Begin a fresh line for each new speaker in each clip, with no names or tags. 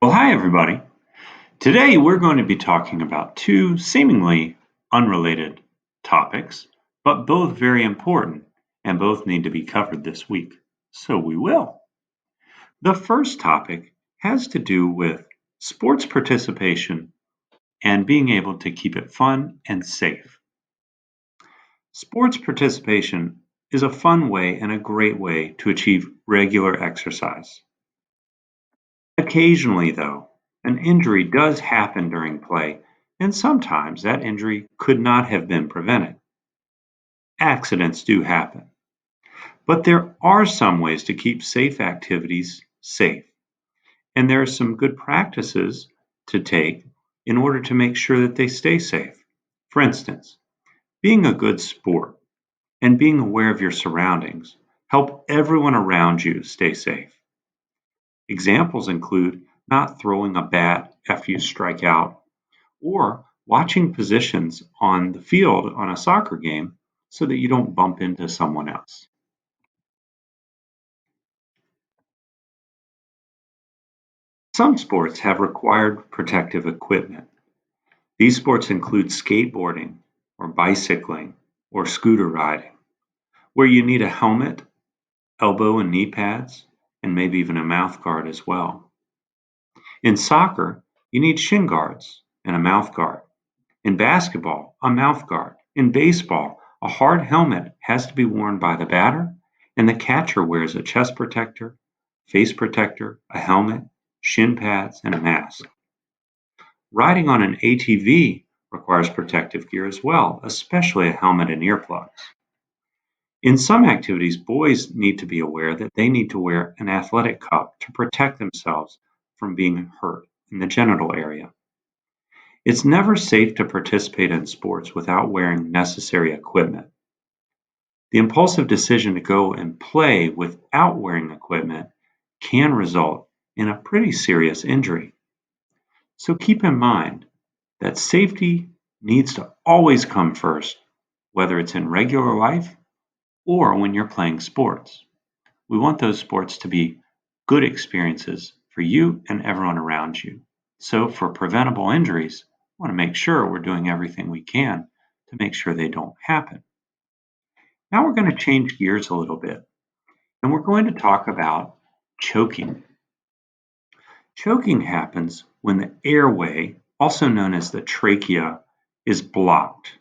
Well, hi, everybody. Today we're going to be talking about two seemingly unrelated topics, but both very important and both need to be covered this week. So we will. The first topic has to do with sports participation and being able to keep it fun and safe. Sports participation is a fun way and a great way to achieve regular exercise. Occasionally, though, an injury does happen during play, and sometimes that injury could not have been prevented. Accidents do happen, but there are some ways to keep safe activities safe, and there are some good practices to take in order to make sure that they stay safe. For instance, being a good sport and being aware of your surroundings help everyone around you stay safe. Examples include not throwing a bat after you strike out or watching positions on the field on a soccer game so that you don't bump into someone else. Some sports have required protective equipment. These sports include skateboarding or bicycling or scooter riding, where you need a helmet, elbow and knee pads, and maybe even a mouth guard as well. In soccer, you need shin guards and a mouth guard. In basketball, a mouth guard. In baseball, a hard helmet has to be worn by the batter, and the catcher wears a chest protector, face protector, a helmet, shin pads, and a mask. Riding on an ATV requires protective gear as well, especially a helmet and earplugs. In some activities, boys need to be aware that they need to wear an athletic cup to protect themselves from being hurt in the genital area. It's never safe to participate in sports without wearing necessary equipment. The impulsive decision to go and play without wearing equipment can result in a pretty serious injury. So keep in mind that safety needs to always come first, whether it's in regular life or when you're playing sports. We want those sports to be good experiences for you and everyone around you. So, for preventable injuries, we want to make sure we're doing everything we can to make sure they don't happen. Now, we're going to change gears a little bit and we're going to talk about choking. Choking happens when the airway, also known as the trachea, is blocked.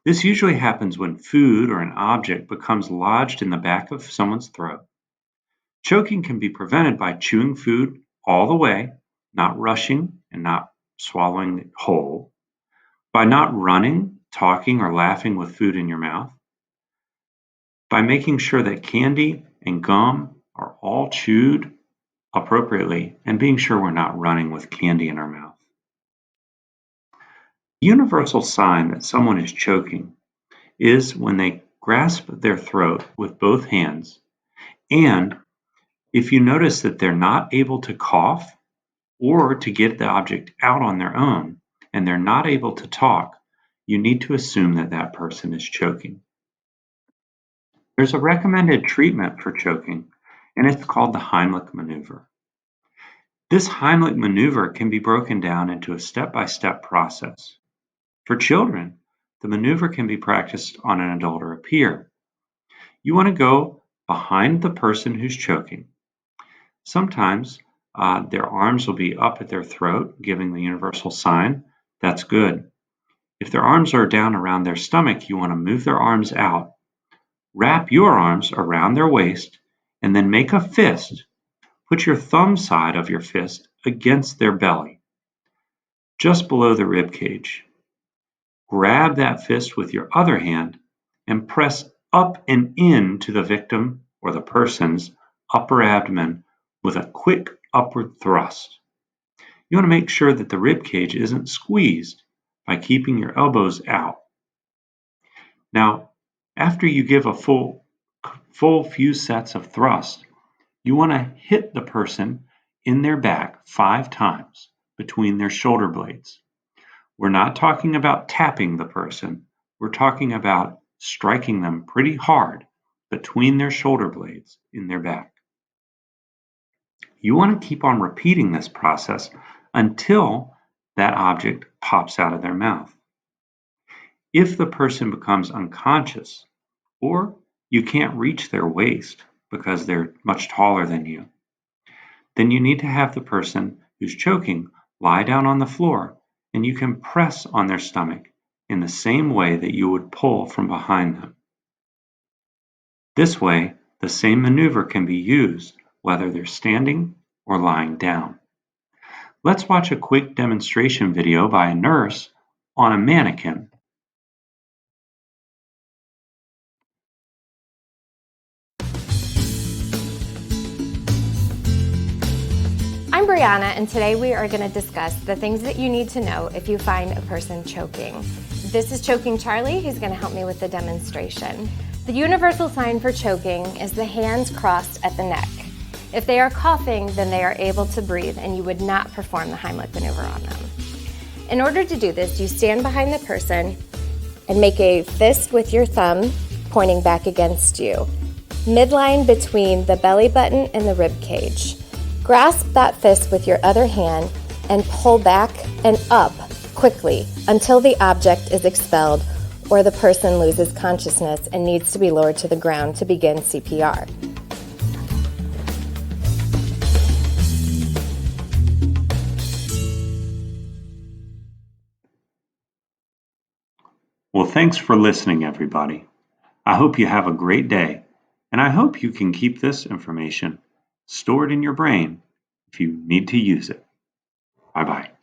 This usually happens when food or an object becomes lodged in the back of someone's throat. Choking can be prevented by chewing food all the way, not rushing and not swallowing it whole, by not running, talking, or laughing with food in your mouth, by making sure that candy and gum are all chewed appropriately, and being sure we're not running with candy in our mouth. The universal sign that someone is choking is when they grasp their throat with both hands, and if you notice that they're not able to cough or to get the object out on their own and they're not able to talk, you need to assume that that person is choking. There's a recommended treatment for choking, and it's called the Heimlich maneuver. This Heimlich maneuver can be broken down into a step-by-step process. For children, the maneuver can be practiced on an adult or a peer. You want to go behind the person who's choking. Sometimes their arms will be up at their throat, giving the universal sign. That's good. If their arms are down around their stomach, you want to move their arms out. Wrap your arms around their waist and then make a fist. Put your thumb side of your fist against their belly, just below the rib cage. Grab that fist with your other hand and press up and in to the victim or the person's upper abdomen with a quick upward thrust. You want to make sure that the rib cage isn't squeezed by keeping your elbows out. Now, after you give a full few sets of thrust, you want to hit the person in their back 5 times between their shoulder blades. We're not talking about tapping the person. We're talking about striking them pretty hard between their shoulder blades in their back. You want to keep on repeating this process until that object pops out of their mouth. If the person becomes unconscious or you can't reach their waist because they're much taller than you, then you need to have the person who's choking lie down on the floor and you can press on their stomach in the same way that you would pull from behind them. This way, the same maneuver can be used whether they're standing or lying down. Let's watch a quick demonstration video by a nurse on a mannequin.
I'm Brianna, and today we are going to discuss the things that you need to know if you find a person choking. This is Choking Charlie. He's going to help me with the demonstration. The universal sign for choking is the hands crossed at the neck. If they are coughing, then they are able to breathe, and you would not perform the Heimlich maneuver on them. In order to do this, you stand behind the person and make a fist with your thumb pointing back against you, midline between the belly button and the rib cage. Grasp that fist with your other hand and pull back and up quickly until the object is expelled or the person loses consciousness and needs to be lowered to the ground to begin CPR.
Well, thanks for listening, everybody. I hope you have a great day, and I hope you can keep this information stored in your brain if you need to use it. Bye-bye.